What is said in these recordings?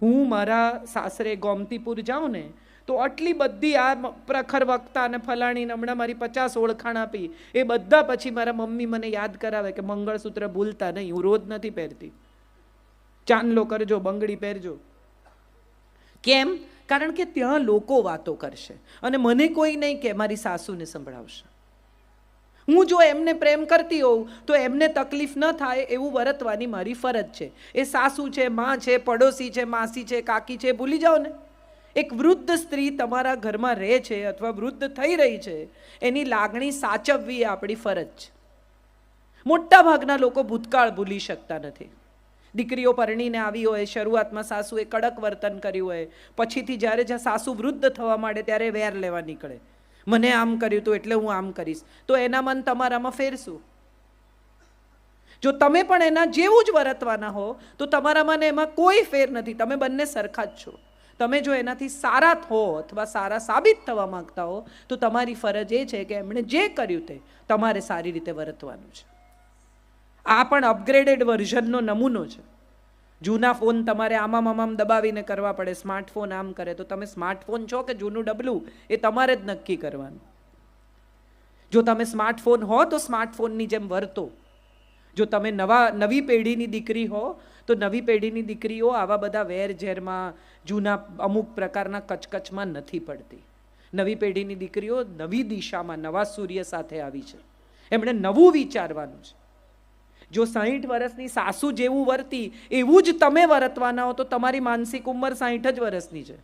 હું મારા સાસરે ગોમતીપુર જાઉં ને તો આટલી બધી આ પ્રખર વક્તા અને ફલાણીને હમણાં મારી 50 ઓળખાણ આપી, એ બધા પછી મારા મમ્મી મને યાદ કરાવે કે મંગળસૂત્ર ભૂલતા નહીં. હું રોજ નથી પહેરતી. ચાંદલો કરજો, બંગડી પહેરજો. કેમ? કારણ કે ત્યાં લોકો વાતો કરશે અને મને કોઈ નહીં કે મારી સાસુને સંભળાવશે. હું જો એમને પ્રેમ કરતી હોઉં તો એમને તકલીફ ન થાય એવું વર્તવાની મારી ફરજ છે. એ સાસુ છે, માં છે, પડોશી છે, માસી છે, કાકી છે, ભૂલી જાઓ ને. એક વૃદ્ધ સ્ત્રી તમારા ઘરમાં રહે છે અથવા વૃદ્ધ થઈ રહી છે, એની લાગણી સાચવવી એ આપણી ફરજ છે. મોટા ભાગના લોકો ભૂતકાળ ભૂલી શકતા નથી. દીકરીઓ પરણીને આવી હોય, શરૂઆતમાં સાસુએ કડક વર્તન કર્યું હોય, પછીથી જ્યારે સાસુ વૃદ્ધ થવા માંડે ત્યારે વેર લેવા નીકળે. મને આમ કર્યું હતું એટલે હું આમ કરીશ. તો એના મન તમારામાં ફેરશું. જો તમે પણ એના જેવું જ વર્તવાના હો તો તમારામાં ને એમાં કોઈ ફેર નથી. તમે બંને સરખા જ છો. તમે જો એનાથી સારા હો અથવા સારા સાબિત થવા માંગતા હો તો તમારી ફરજ એ છે કે એમણે જે કર્યું તે તમારે સારી રીતે વર્તવાનું છે. આ પણ અપગ્રેડેડ વર્ઝનનો નમૂનો છે. જૂના ફોન તમારે આમામ દબાવીને કરવા પડે. સ્માર્ટફોન આમ કરે તો તમે સ્માર્ટફોન છો કે જૂનું ડબલું એ તમારે જ નક્કી કરવાનું. જો તમે સ્માર્ટફોન હો તો સ્માર્ટફોનની જેમ વર્તો. જો તમે નવી પેઢીની દીકરી હો તો નવી પેઢીની દીકરીઓ આવા બધા વેરઝેરમાં, જૂના અમુક પ્રકારના કચકચમાં નથી પડતી. નવી પેઢીની દીકરીઓ નવી દિશામાં, નવા સૂર્ય સાથે આવી છે. એમણે નવું વિચારવાનું છે. જો 60 વર્ષની સાસુ જેવું વર્તી એવું જ તમે વર્તવાના હો તો તમારી માનસિક ઉંમર 60 જ વર્ષની છે.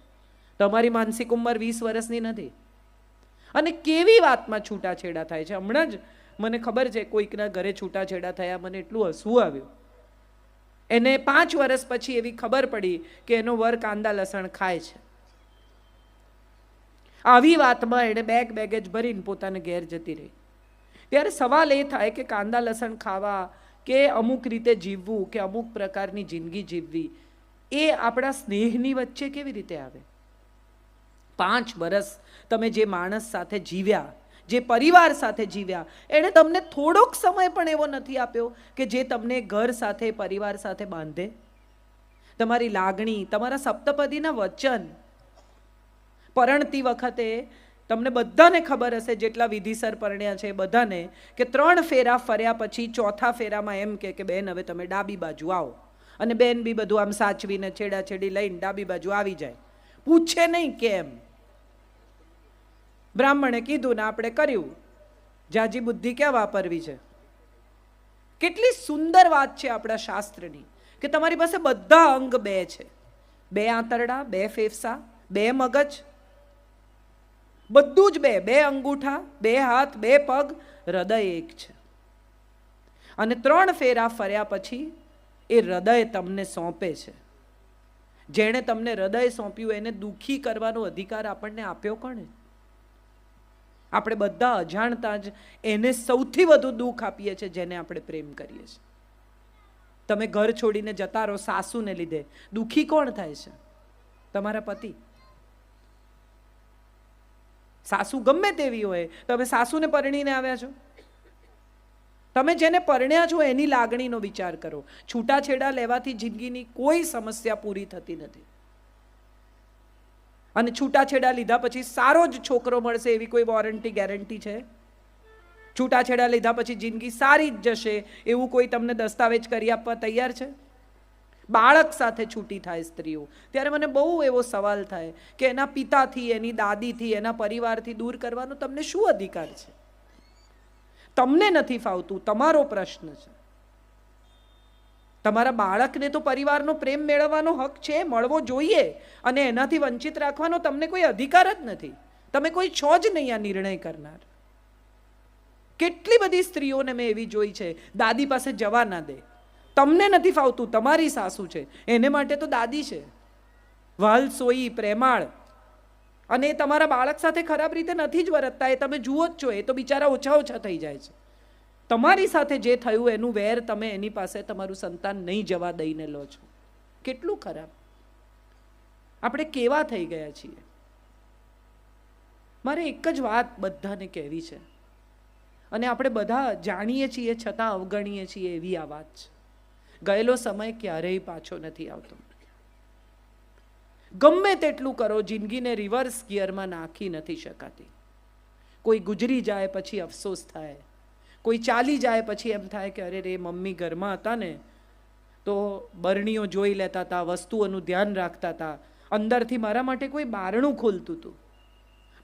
તમારી માનસિક ઉંમર 20 વર્ષની નથી. અને કેવી વાતમાં છૂટાછેડા થાય છે. હમણાં જ મને ખબર છે કોઈકના ઘરે છૂટાછેડા થયા, મને એટલું હસવું આવ્યું. એને 5 વર્ષ પછી એવી ખબર પડી કે એનો વર કાંદા લસણ ખાય છે. આવી વાતમાં એણે બેગેજ ભરીને પોતાને ઘેર જતી રહી. ત્યારે સવાલ એ થાય કે કાંદા લસણ ખાવા કે અમુક રીતે જીવવું કે અમુક પ્રકારની જિંદગી જીવવી એ આપણા સ્નેહની વચ્ચે કેવી રીતે આવે? 5 વર્ષ તમે જે માણસ સાથે જીવ્યા, જે પરિવાર સાથે જીવ્યા, એણે તમને થોડોક સમય પણ એવો નથી આપ્યો કે જે તમને ઘર સાથે, પરિવાર સાથે બાંધે. તમારી લાગણી, તમારા સપ્તપદીના વચન. પરણતી વખતે તમને બધાને ખબર હશે, જેટલા વિધિસર પરણ્યા છે બધાને, કે 3 ફેરા ફર્યા પછી ચોથા ફેરામાં એમ કે બેન હવે તમે ડાબી બાજુ આવો. અને બેન બી બધું આમ સાચવીને છેડાછેડી લઈને ડાબી બાજુ આવી જાય. પૂછે નહીં કેમ. બ્રાહ્મણે કીધું ને આપણે કર્યું. જાજી બુદ્ધિ ક્યાં વાપરવી છે? કેટલી સુંદર વાત છે આપણા શાસ્ત્રની કે તમારી પાસે બધા અંગ 2 છે. 2 આંતરડા, 2 ફેફસા, 2 મગજ, બધું જ 2. 2 અંગૂઠા, 2 હાથ, 2 પગ, હૃદય 1 છે. અને 3 ફેરા ફર્યા પછી એ હૃદય તમને સોંપે છે. જેણે તમને હૃદય સોંપ્યું એને દુઃખી કરવાનો અધિકાર આપણને આપ્યો કોણે? આપણે બધા અજાણતા જ એને સૌથી વધુ દુઃખ આપીએ છીએ જેને આપણે પ્રેમ કરીએ છીએ. તમે ઘર છોડીને જતા રહો સાસુને લીધે, દુઃખી કોણ થાય છે? તમારા પતિ. સાસુ ગમે તેવી હોય, તમે સાસુને પરણીને આવ્યા છો. તમે જેને પરણ્યા છો એની લાગણીનો વિચાર કરો. છૂટાછેડા લેવાથી જિંદગીની કોઈ સમસ્યા પૂરી થતી નથી. અને છૂટાછેડા લીધા પછી સારો જ છોકરો મળશે એવી કોઈ વોરંટી, ગેરંટી છે? છૂટાછેડા લીધા પછી જિંદગી સારી જ જશે એવું કોઈ તમને દસ્તાવેજ કરી આપવા તૈયાર છે? બાળક સાથે છૂટી થાય સ્ત્રીઓ ત્યારે મને બહુ એવો સવાલ થાય કે એના પિતાથી, એની દાદીથી, એના પરિવારથી દૂર કરવાનો તમને શું અધિકાર છે? તમને નથી ફાવતું, તમારો પ્રશ્ન છે. તમારા બાળકને તો પરિવારનો પ્રેમ મેળવવાનો હક છે, મળવો જોઈએ, અને એનાથી વંચિત રાખવાનો તમને કોઈ અધિકાર જ નથી. તમે કોઈ છો જ નહીં આ નિર્ણય કરનાર. કેટલી બધી સ્ત્રીઓને મેં એવી જોઈ છે, દાદી પાસે જવા ના દે. તમને નથી ફાવતું, તમારી સાસુ છે, એને માટે તો દાદી છે, વાલ સોઈ, પ્રેમાળ. અને એ તમારા બાળક સાથે ખરાબ રીતે નથી જ વર્તતા, એ તમે જુઓ જ છો. એ તો બિચારા ઓછા થઈ જાય છે. તમારી સાથે જે થયું એનું વેર તમે એની પાસે તમારું સંતાન નહીં જવા દઈને લો છો. કેટલું ખરાબ. આપણે કેવા થઈ ગયા છીએ. મારે એક જ વાત બધાને કહેવી છે, અને આપણે બધા જાણીએ છીએ છતાં અવગણીએ છીએ એવી આ વાત છે. ગયેલો સમય ક્યારેય પાછો નથી આવતો. ગમે તેટલું કરો, જિંદગીને રિવર્સ ગિયરમાં નાખી નથી શકાતી. કોઈ ગુજરી જાય પછી અફસોસ થાય, કોઈ ચાલી જાય પછી એમ થાય કે અરે રે મમ્મી ઘરમાં હતા ને તો બરણીઓ જોઈ લેતા હતા, વસ્તુઓનું ધ્યાન રાખતા હતા, અંદરથી મારા માટે કોઈ બારણું ખોલતું હતું,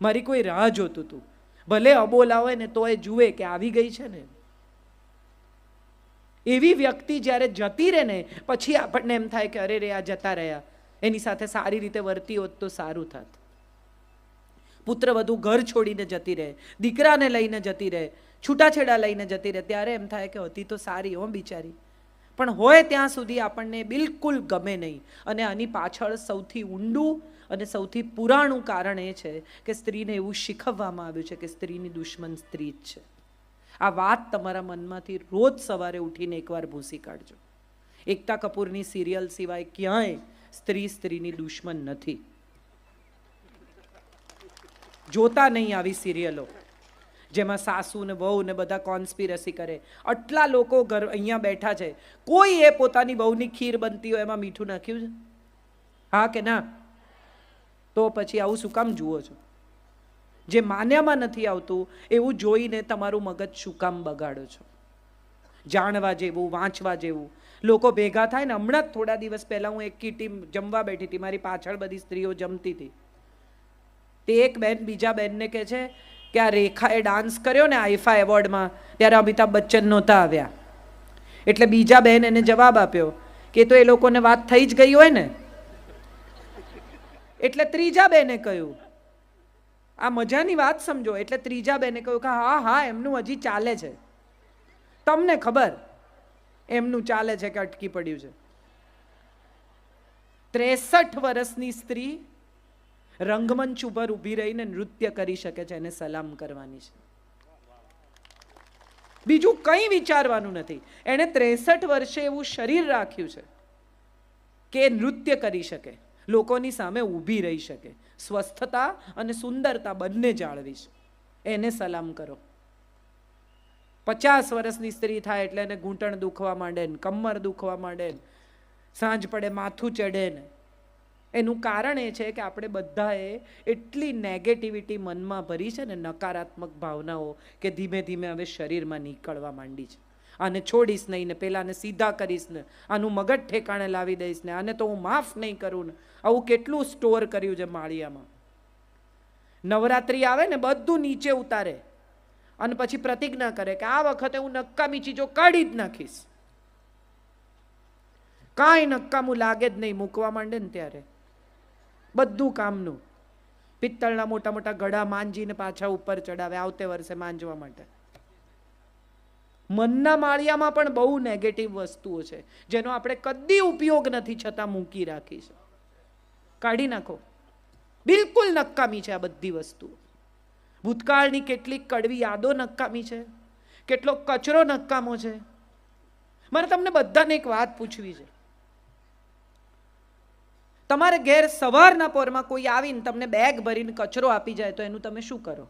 મારી કોઈ રાહ જોતું હતું, ભલે અબોલા હોય ને તો એ જુએ કે આવી ગઈ છે ને. એવી વ્યક્તિ જ્યારે જતી રહે ને પછી આપણને એમ થાય કે અરે રે આ જતા રહ્યા, એની સાથે સારી રીતે વર્તી હોત તો સારું થાત. પુત્ર વધુ ઘર છોડીને જતી રહે, દીકરાને લઈને જતી રહે, છૂટાછેડા લઈને જતી રહે, ત્યારે એમ થાય કે હતી તો સારી હો બિચારી, પણ હોય ત્યાં સુધી આપણને બિલકુલ ગમે નહીં. અને આની પાછળ સૌથી ઊંડું અને સૌથી પુરાણું કારણ એ છે કે સ્ત્રીને એવું શીખવવામાં આવ્યું છે કે સ્ત્રીની દુશ્મન સ્ત્રી જ છે. આ વાત તમારા મનમાંથી રોજ સવારે ઉઠીને એકવાર ભૂસી કાઢજો. એકતા કપૂરની સિરિયલ સિવાય ક્યાંય સ્ત્રીની દુશ્મન નથી. જોતા નહીં આવી સિરિયલો જેમાં સાસુ ને વહુ ને બધા કોન્સ્પિરસી કરે. આટલા લોકો ઘર અહીંયા બેઠા છે, કોઈ એ પોતાની વહુની ખીર બનતી હોય એમાં મીઠું નાખ્યું છે? હા કે ના? તો પછી આવું શું કામ જુઓ છો? જે માન્યામાં નથી આવતું એવું જોઈને તમારું મગજ શું કામ બગાડો છો? જાણવા જેવું, વાંચવા જેવું. લોકો ભેગા થાય ને, હમણાં જ થોડા દિવસ પહેલા હું એક ટીમ જમવા બેઠી હતી, મારી પાછળ બધી સ્ત્રીઓ જમતી હતી. તે એક બેન બીજા બેનને કહે છે કે આ રેખાએ ડાન્સ કર્યો ને આઈફા એવોર્ડમાં, ત્યારે અમિતાભ બચ્ચન નહોતા આવ્યા. એટલે બીજા બેન એને જવાબ આપ્યો કે તો એ લોકોને વાત થઈ જ ગઈ હોય ને. એટલે ત્રીજા બેને કહ્યું, આ મજાની વાત સમજો. એટલે ત્રીજા બેને કહ્યું કે હા હા એમનું હજી ચાલે છે, તમને ખબર એમનું ચાલે છે કે અટકી પડ્યું છે. 63 વર્ષની સ્ત્રી રંગમંચ ઉપર ઊભી રહીને નૃત્ય કરી શકે છે, એને સલામ કરવાની છે. બીજું કંઈ વિચારવાનું નથી. એણે 63 વર્ષે એવું શરીર રાખ્યું છે કે નૃત્ય કરી શકે, લોકોની સામે ઊભી રહી શકે, સ્વસ્થતા અને સુંદરતા બંને જાળવી છે. એને સલામ કરો. 50 વર્ષની સ્ત્રી થાય એટલે એને ઘૂંટણ દુખવા માંડે ને, કમર દુખવા માંડે ને, સાંજ પડે માથું ચડે ને. એનું કારણ એ છે કે આપણે બધાએ એટલી નેગેટિવિટી મનમાં ભરી છે ને, નકારાત્મક ભાવનાઓ, કે ધીમે ધીમે હવે શરીરમાં નીકળવા માંડી છે. આને છોડીશ નહીં ને, પેલાને સીધા કરીશ ને, આનું મગજ ઠેકાણે લાવી દઈશ ને, આને તો હું માફ નહીં કરું ને. આવું કેટલું સ્ટોર કર્યું છે માળિયામાં. નવરાત્રિ આવે ને બધું નીચે ઉતારે અને પછી પ્રતિજ્ઞા કરે કે આ વખતે હું નકામી ચીજો કાઢી જ નાખીશ. કાંઈ નકામું લાગે જ નહીં. મૂકવા માંડે ને ત્યારે બધું કામનું. પિત્તળના મોટા મોટા ઘડા માંજીને પાછા ઉપર ચડાવે આવતે વર્ષે માંજવા માટે. મનના માળિયામાં પણ બહુ નેગેટિવ વસ્તુઓ છે જેનો આપણે કદી ઉપયોગ નથી છતાં મૂકી રાખી છે. કાઢી નાખો. બિલકુલ નકામી છે આ બધી વસ્તુઓ. ભૂતકાળની કેટલીક કડવી યાદો નકામી છે, કેટલો કચરો નકામો છે. મારે તમને બધાને એક વાત પૂછવી છે. તમારે ઘેર સવારના પોરમાં કોઈ આવીને તમને બેગ ભરીને કચરો આપી જાય તો એનું તમે શું કરો?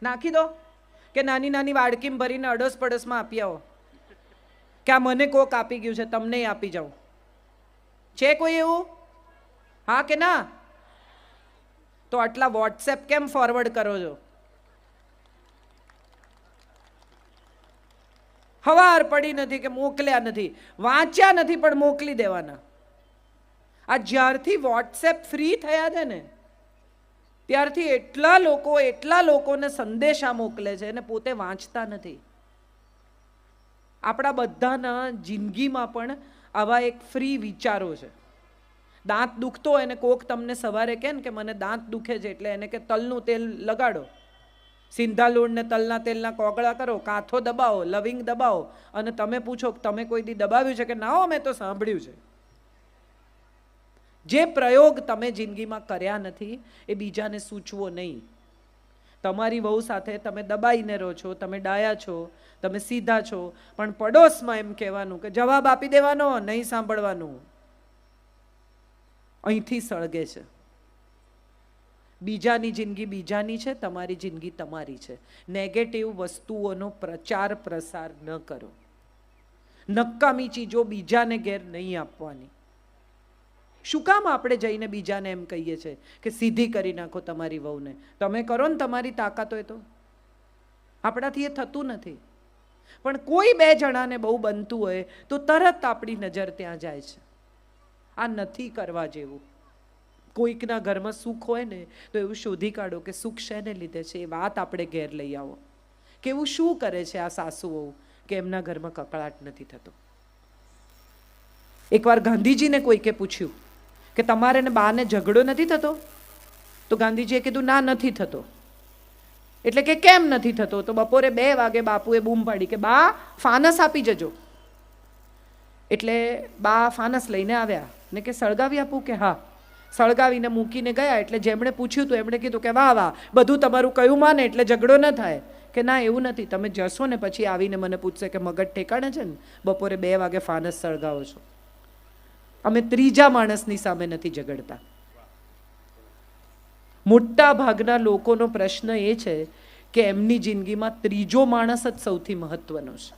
નાખી દો કે નાની નાની વાડકીમાં ભરીને અડોસ પડોશમાં આપી આવો કે આ મને કોક આપી ગયું છે, તમને આપી જાઉં? છે કોઈ એવું? હા કે ના? તો આટલા વોટ્સએપ કેમ ફોરવર્ડ કરો છો? હવાર પડી નથી કે મોકલ્યા નથી, વાંચ્યા નથી પણ મોકલી દેવાના. આ જ્યારથી વોટ્સએપ ફ્રી થયા છે ને ત્યારથી એટલા લોકોને સંદેશા મોકલે છે અને પોતે વાંચતા નથી. આપણા બધાના જિંદગીમાં પણ આવા એક ફ્રી વિચારો છે. દાંત દુખતો હોય ને કોક તમને સવારે કહે ને કે મને દાંત દુખે છે, એટલે એને કે તલનું તેલ લગાડો, સિંધા લૂણ ને તલના તેલના કોગળા કરો, કાથો દબાવો, લવિંગ દબાવો, અને તમે પૂછો તમે કોઈ દી દબાવ્યું છે કે ના? હો, મેં તો સાંભળ્યું છે. જે પ્રયોગ તમે જિંદગીમાં કર્યા નથી એ બીજાને સૂચવો નહીં. તમારી વહુ સાથે તમે દબાઈને રહો છો, તમે ડાયા છો, તમે સીધા છો, પણ પડોશમાં એમ કહેવાનું કે જવાબ આપી દેવાનો, નહીં સાંભળવાનું. અહીંથી સળગે છે. બીજાની જિંદગી બીજાની છે, તમારી જિંદગી તમારી છે. નેગેટિવ વસ્તુઓનો પ્રચાર પ્રસાર ન કરો. નકામી ચીજો બીજાને ઘેર નહીં આપવાની. શું કામ આપણે જઈને બીજાને એમ કહીએ છીએ કે સીધી કરી નાખો તમારી વહુને? તમે કરો ને તમારી તાકાત હોય તો. આપણાથી એ થતું નથી. પણ કોઈ બે જણાને બહુ બનતું હોય તો તરત આપણી નજર ત્યાં જાય છે. આ નથી કરવા જેવું. કોઈકના ઘરમાં સુખ હોય ને તો એવું શોધી કાઢો કે સુખ શેને લીધે છે, એ વાત આપણે ઘેર લઈ આવો. કે એવું શું કરે છે આ સાસુઓ કે એમના ઘરમાં કકળાટ નથી થતો. એકવાર ગાંધીજીને કોઈકે પૂછ્યું કે તમારે ને બાને ઝઘડો નથી થતો? તો ગાંધીજીએ કીધું ના, નથી થતો. એટલે કે કેમ નથી થતો? તો બપોરે 2 વાગે બાપુએ બૂમ પાડી કે બા ફાનસ આપી જજો. એટલે બા ફાનસ લઈને આવ્યા ને કે સળગાવી આપું? કે હા. સળગાવીને મૂકીને ગયા. એટલે જેમણે પૂછ્યું તો એમણે કીધું કે વાહ વાહ, બધું તમારું કયું માને એટલે ઝઘડો ન થાય. કે ના, એવું નથી. તમે જશો ને પછી આવીને મને પૂછશે કે મગજ ઠેકાણે છે ને, બપોરે 2 વાગે ફાનસ સળગાવો છો. અમે ત્રીજા માણસની સામે નથી ઝઘડતા. મોટા ભાગના લોકોનો પ્રશ્ન એ છે કે એમની જિંદગીમાં ત્રીજો માણસ જ સૌથી મહત્વનો છે.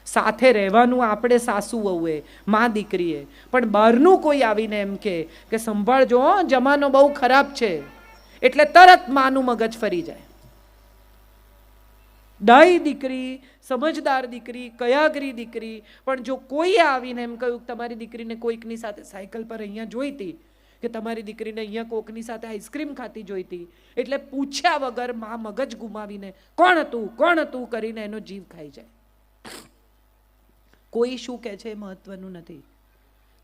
સાથે રહેવાનું આપણે સાસુ વહુએ, માં દીકરીએ, પણ બહારનું કોઈ આવીને એમ કે સંભાળજો, જમાનો બહુ ખરાબ છે, એટલે તરત માનું મગજ ફરી જાય. ડાઈ દીકરી, સમજદાર દીકરી, કયાગરી દીકરી, પણ જો કોઈએ આવીને એમ કહ્યું કે તમારી દીકરીને કોઈકની સાથે સાયકલ પર અહીંયા જોઈતી, કે તમારી દીકરીને અહીંયા કોકની સાથે આઈસ્ક્રીમ ખાતી જોઈતી, એટલે પૂછ્યા વગર માં મગજ ગુમાવીને કોણ હતું કરીને એનો જીવ ખાઈ જાય. કોઈ શું કહે છે એ મહત્વનું નથી.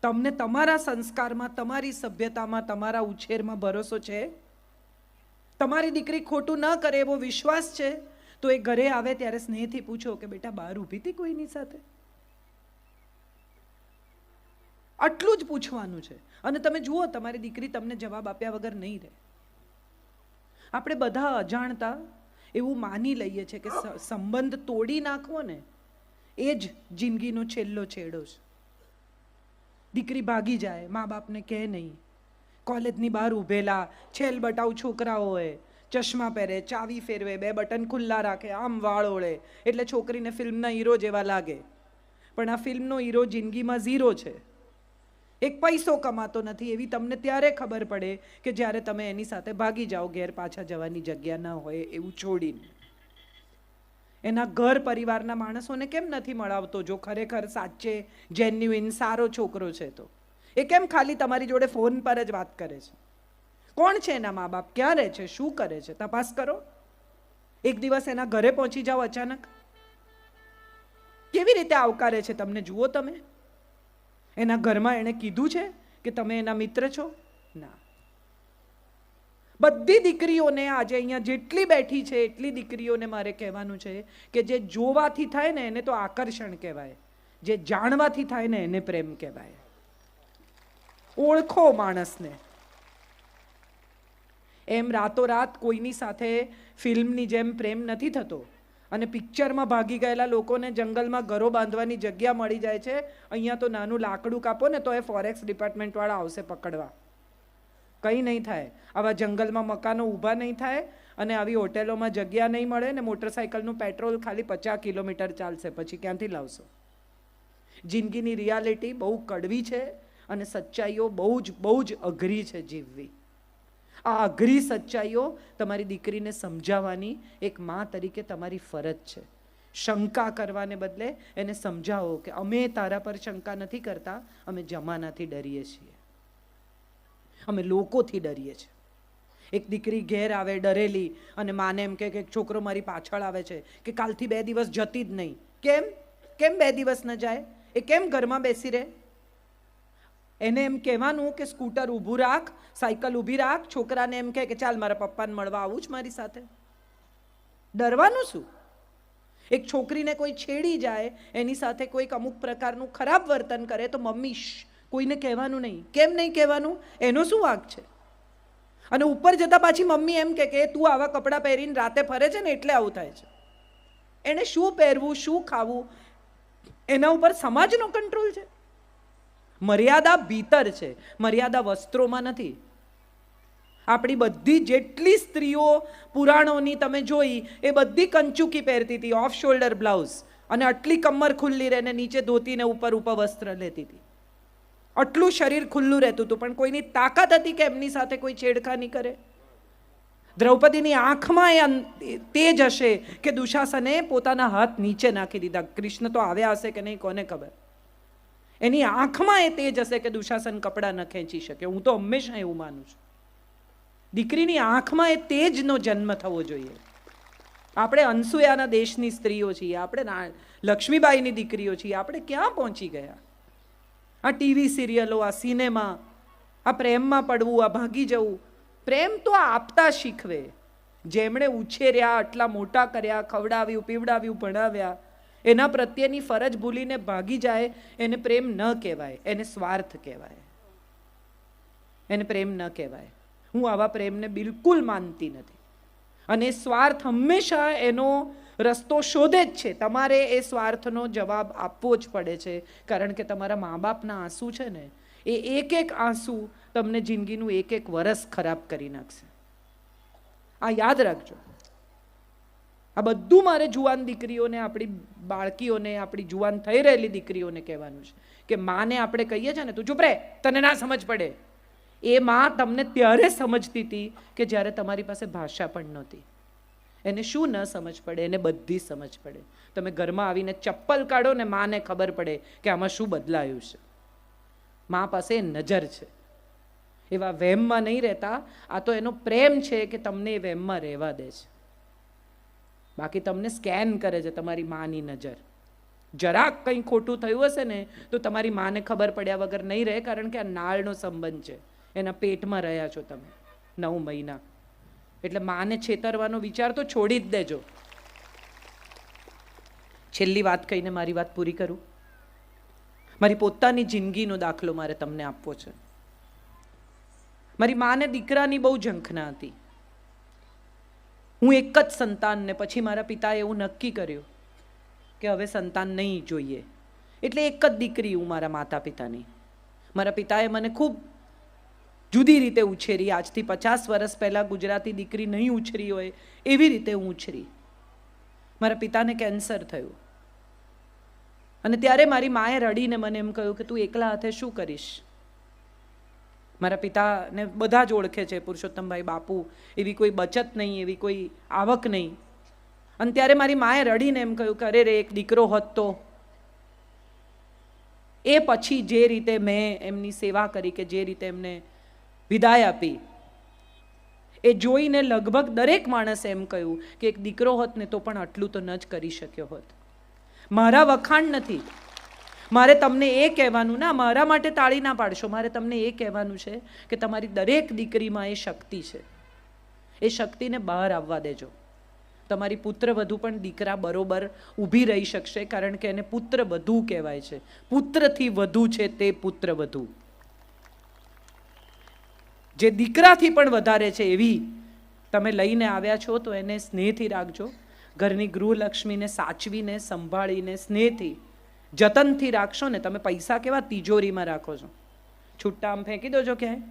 તમને તમારા સંસ્કારમાં, તમારી સભ્યતામાં, તમારા ઉછેરમાં ભરોસો છે? તમારી દીકરી ખોટું ન કરે એવો વિશ્વાસ છે? તો એ ઘરે આવે ત્યારે સ્નેહથી પૂછો કે બેટા બહાર ઊભી હતી કોઈની સાથે? આટલું જ પૂછવાનું છે. અને તમે જુઓ, તમારી દીકરી તમને જવાબ આપ્યા વગર નહીં રહે. આપણે બધા અજાણતા એવું માની લઈએ છીએ કે સંબંધ તોડી નાખવો ને એ જ જિંદગીનો છેલ્લો છેડો છે. દીકરી ભાગી જાય, મા બાપને કહે નહીં, કોલેજની બહાર ઊભેલા છેલ બટાઉ છોકરાઓ હોય, ચશ્મા પહેરે, ચાવી ફેરવે, 2 બટન ખુલ્લા રાખે, આમ વાળ ઓળે, એટલે છોકરીને ફિલ્મના હીરો જેવા લાગે. પણ આ ફિલ્મનો હીરો જિંદગીમાં ઝીરો છે. એક પૈસો કમાતો નથી. એવી તમને ત્યારે ખબર પડે કે જ્યારે તમે એની સાથે ભાગી જાઓ, ઘેર પાછા જવાની જગ્યા ન હોય એવું છોડીને. એના ઘર પરિવારના માણસોને કેમ નથી મળાવતો? જો ખરેખર સાચે જેન્યુઇન સારો છોકરો છે તો એ કેમ ખાલી તમારી જોડે ફોન પર જ વાત કરે છે? કોણ છે એના મા બાપ? ક્યાં રહે છે? શું કરે છે? તપાસ કરો. એક દિવસ એના ઘરે પહોંચી જાઓ અચાનક, કેવી રીતે આવકારે છે તમને જુઓ તમે. એના ઘરમાં એણે કીધું છે કે તમે એના મિત્ર છો? ના. બધી દીકરીઓને આજે અહીંયા જેટલી બેઠી છે એટલી દીકરીઓને મારે કહેવાનું છે કે જે જોવાથી થાય ને એને તો આકર્ષણ કહેવાય, જે જાણવાથી થાય ને એને પ્રેમ કહેવાય. ઓળખો માણસને. એમ રાતોરાત કોઈની સાથે ફિલ્મની જેમ પ્રેમ નથી થતો. અને પિક્ચરમાં ભાગી ગયેલા લોકોને જંગલમાં ઘરો બાંધવાની જગ્યા મળી જાય છે. અહીંયા તો નાનું લાકડું કાપો ને તો એ ફોરેસ્ટ ડિપાર્ટમેન્ટવાળા આવશે પકડવા. કંઈ નહીં થાય. આવા જંગલમાં મકાનો ઊભા નહીં થાય અને આવી હોટેલોમાં જગ્યા નહીં મળે ને મોટરસાઇકલનું પેટ્રોલ ખાલી 50 કિલોમીટર ચાલશે. પછી ક્યાંથી લાવશો? જિંદગીની રિયાલિટી બહુ કડવી છે અને સચ્ચાઈઓ બહુ જ અઘરી છે જીવવી. આ અઘરી સચ્ચાઈઓ તમારી દીકરીને સમજાવવાની એક મા તરીકે તમારી ફરજ છે. શંકા કરવાને બદલે એને સમજાવો કે અમે તારા પર શંકા નથી કરતા, અમે જમાનાથી ડરીએ છીએ, અમે લોકોથી ડરીએ છીએ. એક દીકરી ઘેર આવે ડરેલી અને માને એમ કે છોકરો મારી પાછળ આવે છે કે કાલથી 2 દિવસ જતી જ નહીં. કેમ 2 દિવસ ન જાય? એ કેમ ઘરમાં બેસી રહે? એને એમ કહેવાનું કે સ્કૂટર ઊભું રાખ, સાયકલ ઊભી રાખ. છોકરાને એમ કે ચાલ મારા પપ્પાને મળવા આવું જ મારી સાથે. ડરવાનું શું? એક છોકરીને કોઈ છેડી જાય, એની સાથે કોઈક અમુક પ્રકારનું ખરાબ વર્તન કરે તો મમ્મી કોઈને કહેવાનું નહીં. કેમ નહીં કહેવાનું? એનો શું વાંક છે? અને ઉપર જતા પાછી મમ્મી એમ કે તું આવા કપડાં પહેરીને રાતે ફરે છે ને એટલે આવું થાય છે. એને શું પહેરવું, શું ખાવું, એના ઉપર સમાજનો કંટ્રોલ છે. મર્યાદા ભીતર છે, મર્યાદા વસ્ત્રોમાં નથી. આપણી બધી જેટલી સ્ત્રીઓ પુરાણોની તમે જોઈ એ બધી કંચુકી પહેરતી હતી, ઓફ શોલ્ડર બ્લાઉઝ, અને આટલી કમર ખુલ્લી રહે ને નીચે ધોતીને ઉપર વસ્ત્ર લેતી હતી. આટલું શરીર ખુલ્લું રહેતું હતું, પણ કોઈની તાકાત હતી કે એમની સાથે કોઈ છેડખાની કરે? દ્રૌપદીની આંખમાં એ તેજ હશે કે દુશાસને પોતાના હાથ નીચે નાખી દીધા. કૃષ્ણ તો આવ્યા હશે કે નહીં કોને ખબર. એની આંખમાં એ તેજ હશે કે દુશાસન કપડાં ન ખેંચી શકે. હું તો હંમેશા એવું માનું છું. દીકરીની આંખમાં એ તેજનો જન્મ થવો જોઈએ. આપણે અનસુયાના દેશની સ્ત્રીઓ છીએ, આપણે લક્ષ્મીબાઈની દીકરીઓ છીએ. આપણે ક્યાં પહોંચી ગયા? આ ટીવી સિરિયલો, આ સિનેમા, આ પ્રેમમાં પડવું, આ ભાગી જવું. પ્રેમ તો આપતા શીખવે. જેમણે ઉછેર્યા, આટલા મોટા કર્યા, ખવડાવ્યું, પીવડાવ્યું, ભણાવ્યા, એના પ્રત્યેની ફરજ ભૂલીને ભાગી જાય, એને પ્રેમ ન કહેવાય, એને સ્વાર્થ કહેવાય. એને પ્રેમ ન કહેવાય. હું આવા પ્રેમને બિલકુલ માનતી નથી. અને સ્વાર્થ હંમેશા એનો રસ્તો શોધે જ છે. તમારે એ સ્વાર્થનો જવાબ આપવો જ પડે છે, કારણ કે તમારા મા બાપના આંસુ છે ને, એ એક એક આંસુ તમને જિંદગીનું એક એક વરસ ખરાબ કરી નાખશે. આ યાદ રાખજો. આ બધું મારે જુવાન દીકરીઓને, આપણી બાળકીઓને, આપણી જુવાન થઈ રહેલી દીકરીઓને કહેવાનું છે કે માને આપણે કહીએ છીએ ને, તું ચૂપ રહે, તને ના સમજ પડે. એ માં તમને ત્યારે સમજતી હતી કે જ્યારે તમારી પાસે ભાષા પણ નહોતી. એને શું ન સમજ પડે? એને બધી સમજ પડે. તમે ઘરમાં આવીને ચપ્પલ કાઢો ને, માને ખબર પડે કે આમાં શું બદલાયું છે. મા પાસે નજર છે. એવા વહેમમાં નહીં રહેતા. આ તો એનો પ્રેમ છે કે તમને એ વહેમમાં રહેવા દે છે. બાકી તમને સ્કેન કરે છે તમારી માની નજર. જરાક કંઈ ખોટું થયું હશે ને તો તમારી માને ખબર પડ્યા વગર નહીં રહે, કારણ કે આ નાળનો સંબંધ છે. એના પેટમાં રહ્યા છો તમે 9 મહિના. એટલે માને છેતરવાનો વિચાર તો છોડી જ દેજો. છેલ્લી વાત કહીને મારી વાત પૂરી કરું. મારી પોતાની જિંદગીનો દાખલો મારે તમને આપવો છે. મારી માને દીકરાની બહુ ઝંખના હતી. હું એક જ સંતાન, ને પછી મારા પિતાએ એવું નક્કી કર્યું કે હવે સંતાન નહીં જોઈએ. એટલે એક જ દીકરી હું મારા માતા પિતાની. મારા પિતાએ મને ખૂબ જુદી રીતે ઉછેરી. આજથી 50 વર્ષ પહેલાં ગુજરાતી દીકરી નહીં ઉછરી હોય એવી રીતે હું ઉછરી. મારા પિતાને કેન્સર થયું, અને ત્યારે મારી માએ રડીને મને એમ કહ્યું કે તું એકલા હાથે શું કરીશ. મારા પિતાને બધા જ ઓળખે છે, પુરુષોત્તમભાઈ બાપુ. એવી કોઈ બચત નહીં, એવી કોઈ આવક નહીં. અને ત્યારે મારી માએ રડીને એમ કહ્યું કે અરે રે, એક દીકરો હોત તો. એ પછી જે રીતે મેં એમની સેવા કરી, કે જે રીતે એમને વિદાય આપી, એ જોઈને લગભગ દરેક માણસે એમ કહ્યું કે એક દીકરો હોત ને તો પણ આટલું તો ન જ કરી શક્યો હોત. મારા વખાણ નથી. મારે તમને એ કહેવાનું, ના મારા માટે તાળી ના પાડશો, મારે તમને એ કહેવાનું છે કે તમારી દરેક દીકરીમાં એ શક્તિ છે. એ શક્તિને બહાર આવવા દેજો. તમારી પુત્રવધુ પણ દીકરા બરોબર ઊભી રહી શકશે, કારણ કે એને પુત્રવધુ કહેવાય છે. પુત્રથી વધુ છે તે પુત્રવધુ. જે દીકરાથી પણ વધારે છે એવી તમે લઈને આવ્યા છો, તો એને સ્નેહથી રાખજો. ઘરની ગૃહલક્ષ્મીને સાચવીને, સંભાળીને, સ્નેહથી, જતનથી રાખશો ને. તમે પૈસા કેવા તિજોરીમાં રાખો છો, છૂટા આમ ફેંકી દો છો ક્યાંય?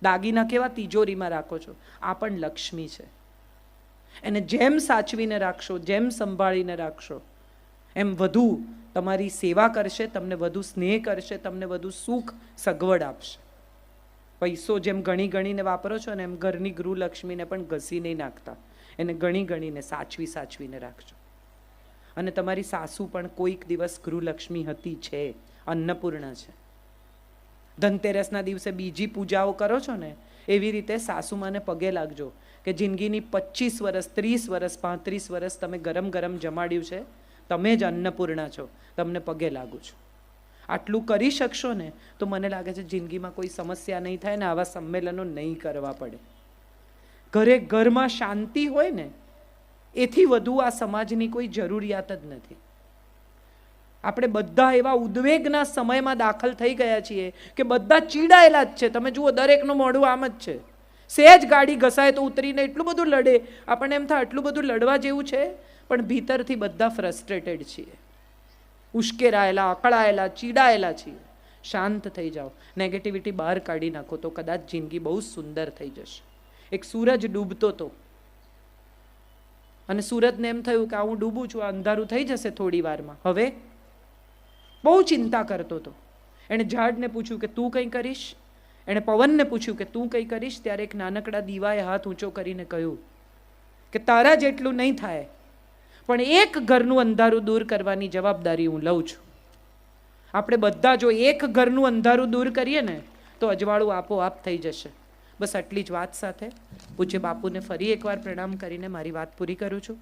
દાગીના કેવા તિજોરીમાં રાખો છો? આ પણ લક્ષ્મી છે. એને જેમ સાચવીને રાખશો, જેમ સંભાળીને રાખશો, એમ વધુ તમારી સેવા કરશે, તમને વધુ સ્નેહ કરશે, તમને વધુ સુખ સગવડ આપશે. પૈસો જેમ ગણી ગણીને વાપરો છો ને, એમ ઘરની ગૃહલક્ષ્મીને પણ ઘસી નહીં નાખતા. એને ગણી ગણીને, સાચવીને રાખજો. અને તમારી સાસુ પણ કોઈક દિવસ ગૃહલક્ષ્મી હતી, છે, અન્નપૂર્ણા છે. ધનતેરસના દિવસે બીજી પૂજાઓ કરો છો ને, એવી રીતે સાસુમાને પગે લાગજો કે જિંદગીની 25 વર્ષ, 30 વર્ષ, 35 વર્ષ તમે ગરમ ગરમ જમાડ્યું છે, તમે જ અન્નપૂર્ણા છો, તમને પગે લાગુ છું. આટલું કરી શકશો ને તો મને લાગે છે જિંદગીમાં કોઈ સમસ્યા નહીં થાય ને આવા સંમેલનો નહીં કરવા પડે. ઘરે ઘરમાં શાંતિ હોય ને, એથી વધુ આ સમાજની કોઈ જરૂરિયાત જ નથી. આપણે બધા એવા ઉદ્વેગના સમયમાં દાખલ થઈ ગયા છીએ કે બધા ચીડાયેલા જ છે. તમે જુઓ, દરેકનું મોઢું આમ જ છે. સહેજ ગાડી ઘસાય તો ઉતરીને એટલું બધું લડે. આપણને એમ થાય આટલું બધું લડવા જેવું છે, પણ ભીતરથી બધા ફ્રસ્ટ્રેટેડ છીએ, ઉશ્કેરાયેલા, અકળાયેલા, ચીડાયેલા છીએ. શાંત થઈ જાઓ, નેગેટિવિટી બહાર કાઢી નાખો, તો કદાચ જિંદગી બહુ સુંદર થઈ જશે. એક સૂરજ ડૂબતો હતો, અને સૂરજને એમ થયું કે હું ડૂબું છું, અંધારું થઈ જશે થોડી વારમાં. હવે બહુ ચિંતા કરતો હતો. એણે ઝાડને પૂછ્યું કે તું કંઈ કરીશ, એણે પવનને પૂછ્યું કે તું કંઈ કરીશ. ત્યારે એક નાનકડા દીવાએ હાથ ઊંચો કરીને કહ્યું કે તારા જેટલું નહીં થાય, પણ એક ઘરનું અંધારું દૂર કરવાની જવાબદારી હું લઉં છું. આપણે બધા જો એક ઘરનું અંધારું દૂર કરીએ ને તો અજવાળું આપોઆપ થઈ જશે. બસ આટલી જ વાત સાથે પૂજ્ય બાપુને ફરી એકવાર પ્રણામ કરીને મારી વાત પૂરી કરું છું.